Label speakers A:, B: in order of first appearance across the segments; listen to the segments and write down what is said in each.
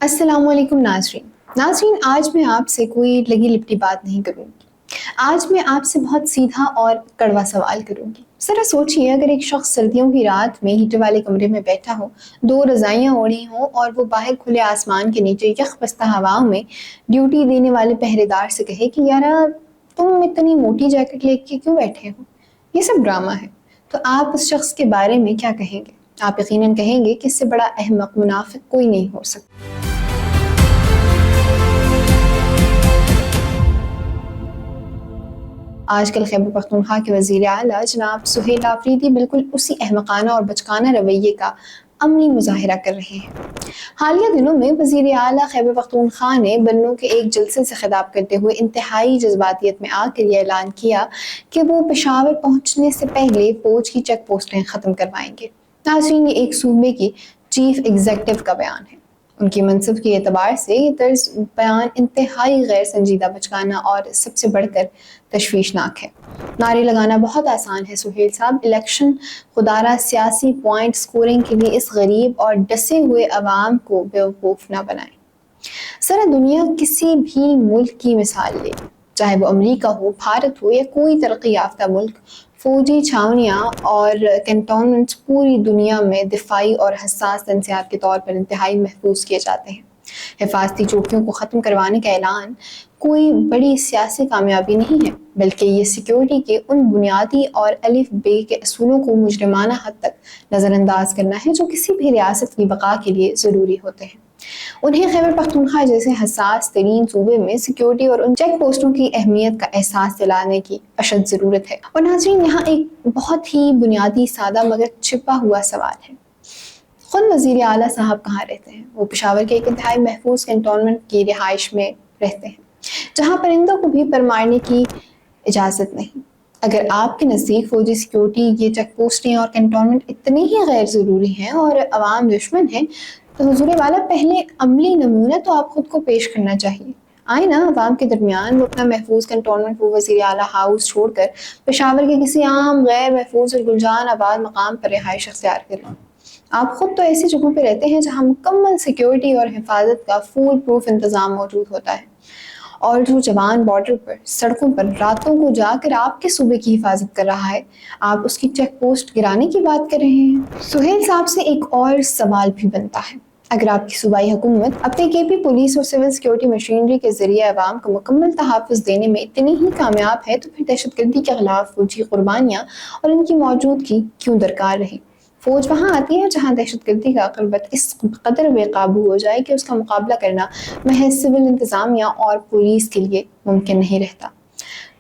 A: السلام علیکم ناظرین، آج میں آپ سے کوئی لگی لپٹی بات نہیں کروں گی۔ آج میں آپ سے بہت سیدھا اور کڑوا سوال کروں گی۔ ذرا سوچئے، اگر ایک شخص سردیوں کی رات میں ہیٹر والے کمرے میں بیٹھا ہو، 2 رضائیاں اوڑھی ہوں اور وہ باہر کھلے آسمان کے نیچے یخ بستہ ہواؤں میں ڈیوٹی دینے والے پہرے دار سے کہے کہ یارا تم اتنی موٹی جیکٹ لے کے کیوں بیٹھے ہو، یہ سب ڈرامہ ہے، تو آپ اس شخص کے بارے میں کیا کہیں گے؟ آپ یقیناً کہیں گے کہ اس سے بڑا احمق منافق کوئی نہیں ہو سکتا۔ آج کل خیبر پختونخوا کے وزیر اعلیٰ جناب سہیل آفریدی بالکل اسی احمقانہ اور بچکانہ رویے کا عملی مظاہرہ کر رہے ہیں۔ حالیہ دنوں میں وزیر اعلیٰ خیبر پختونخوا نے بنوں کے ایک جلسے سے خطاب کرتے ہوئے انتہائی جذباتیت میں آ کر یہ اعلان کیا کہ وہ پشاور پہنچنے سے پہلے فوج کی چیک پوسٹیں ختم کروائیں گے۔ ناظرین، یہ ایک صوبے کی چیف ایگزیکٹو کا بیان ہے۔ ان کی منصب کے اعتبار سے یہ طرز بیان انتہائی غیر سنجیدہ، بچکانہ اور سب سے بڑھ کر تشویشناک ہے۔ نعرے لگانا بہت آسان ہے سہیل صاحب، الیکشن خدارہ سیاسی پوائنٹ سکورنگ کے لیے اس غریب اور ڈسے ہوئے عوام کو بیوقوف نہ بنائیں۔ ذرا دنیا کسی بھی ملک کی مثال لیں، چاہے وہ امریکہ ہو، بھارت ہو یا کوئی ترقی یافتہ ملک، فوجی چھاونیاں اور کنٹونمنٹس پوری دنیا میں دفاعی اور حساس تنصیات کے طور پر انتہائی محفوظ کیے جاتے ہیں۔ حفاظتی چوکیوں کو ختم کروانے کا اعلان کوئی بڑی سیاسی کامیابی نہیں ہے، بلکہ یہ سیکیورٹی کے ان بنیادی اور الف بے کے اصولوں کو مجرمانہ حد تک نظر انداز کرنا ہے جو کسی بھی ریاست کی بقا کے لیے ضروری ہوتے ہیں۔ انہیں خیبر پختونخوا جیسے حساس ترین صوبے میں سیکیورٹی اور ان چیک پوسٹوں کی اہمیت کا احساس دلانے کی اشد ضرورت ہے۔ اور ناظرین، یہاں ایک بہت ہی بنیادی، سادہ مگر چھپا ہوا سوال ہے۔ خود وزیر اعلیٰ صاحب کہاں رہتے ہیں؟ وہ پشاور کے ایک انتہائی محفوظ کنٹونمنٹ کی رہائش میں رہتے ہیں، جہاں پرندوں کو بھی پر مارنے کی اجازت نہیں۔ اگر آپ کے نزدیک فوجی سیکیورٹی، یہ چیک پوسٹیں اور کنٹونمنٹ اتنے ہی غیر ضروری ہیں اور عوام دشمن ہیں، تو حضور والا پہلے عملی نمونہ تو آپ خود کو پیش کرنا چاہیے۔ آئے نا عوام کے درمیان وہ اپنا محفوظ کنٹونمنٹ، وہ وزیر اعلیٰ ہاؤس چھوڑ کر پشاور کے کسی عام غیر محفوظ اور گلجان آباد مقام پر رہائش اختیار کریں۔ آپ خود تو ایسی جگہوں پہ رہتے ہیں جہاں مکمل سیکیورٹی اور حفاظت کا فول پروف انتظام موجود ہوتا ہے، اور جو جوان بارڈر پر، سڑکوں پر راتوں کو جا کر آپ کے صوبے کی حفاظت کر رہا ہے، آپ اس کی چیک پوسٹ گرانے کی بات کر رہے ہیں۔ سہیل صاحب سے ایک اور سوال بھی بنتا ہے، اگر آپ کی صوبائی حکومت اپنے کے پی پولیس اور سول سیکیورٹی مشینری کے ذریعے عوام کو مکمل تحفظ دینے میں اتنی ہی کامیاب ہے، تو پھر دہشت گردی کے خلاف فوجی قربانیاں اور ان کی موجودگی کیوں درکار رہی؟ فوج وہاں آتی ہے جہاں دہشت گردی کا قلبت اس قدر بے قابو ہو جائے کہ اس کا مقابلہ کرنا محض سول انتظامیہ اور پولیس کے لیے ممکن نہیں رہتا۔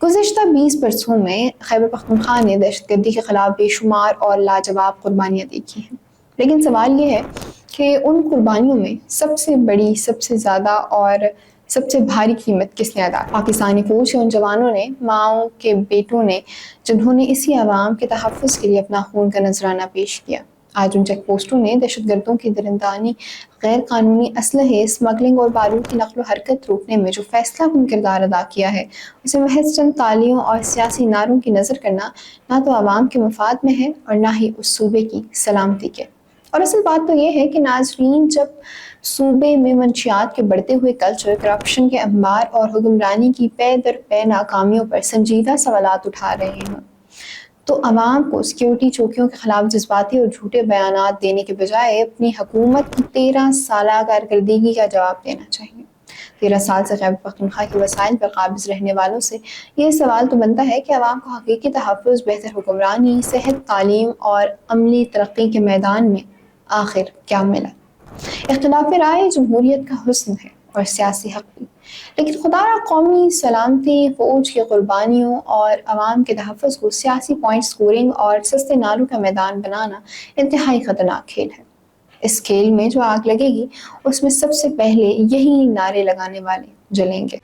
A: گزشتہ 20 برسوں میں خیبر پختونخوا نے دہشت گردی کے خلاف بے شمار اور لاجواب قربانیاں دیکھی ہیں، لیکن سوال یہ ہے کہ ان قربانیوں میں سب سے بڑی، سب سے زیادہ اور سب سے بھاری قیمت کس نے ادا کی؟ پاکستانی فوج کے ان جوانوں نے، ماؤں کے بیٹوں نے، جنہوں نے اسی عوام کے تحفظ کے لیے اپنا خون کا نذرانہ پیش کیا۔ آج ان چیک پوسٹوں نے دہشت گردوں کی درندانی، غیر قانونی اسلحے اسمگلنگ اور بارود کی نقل و حرکت روکنے میں جو فیصلہ کن کردار ادا کیا ہے، اسے محض چند تالیوں اور سیاسی نعروں کی نظر کرنا نہ تو عوام کے مفاد میں ہے اور نہ ہی اس صوبے کی سلامتی کے۔ اور اصل بات تو یہ ہے کہ ناظرین، جب صوبے میں منشیات کے بڑھتے ہوئے کلچر، کرپشن کے انبار اور حکمرانی کی پے در پے ناکامیوں پر سنجیدہ سوالات اٹھا رہے ہوں، تو عوام کو سیکیورٹی چوکیوں کے خلاف جذباتی اور جھوٹے بیانات دینے کے بجائے اپنی حکومت کی 13 سالہ کارکردگی کا جواب دینا چاہیے۔ 13 سال سے خیبر پختونخوا کے وسائل پر قابض رہنے والوں سے یہ سوال تو بنتا ہے کہ عوام کو حقیقی تحفظ، بہتر حکمرانی، صحت، تعلیم اور عملی ترقی کے میدان میں آخر کیا ملا؟ اختلاف رائے جمہوریت کا حسن ہے اور سیاسی حق بھی، لیکن خدا را قومی سلامتی، فوج کی قربانیوں اور عوام کے تحفظ کو سیاسی پوائنٹ سکورنگ اور سستے نعروں کا میدان بنانا انتہائی خطرناک کھیل ہے۔ اس کھیل میں جو آگ لگے گی، اس میں سب سے پہلے یہی نعرے لگانے والے جلیں گے۔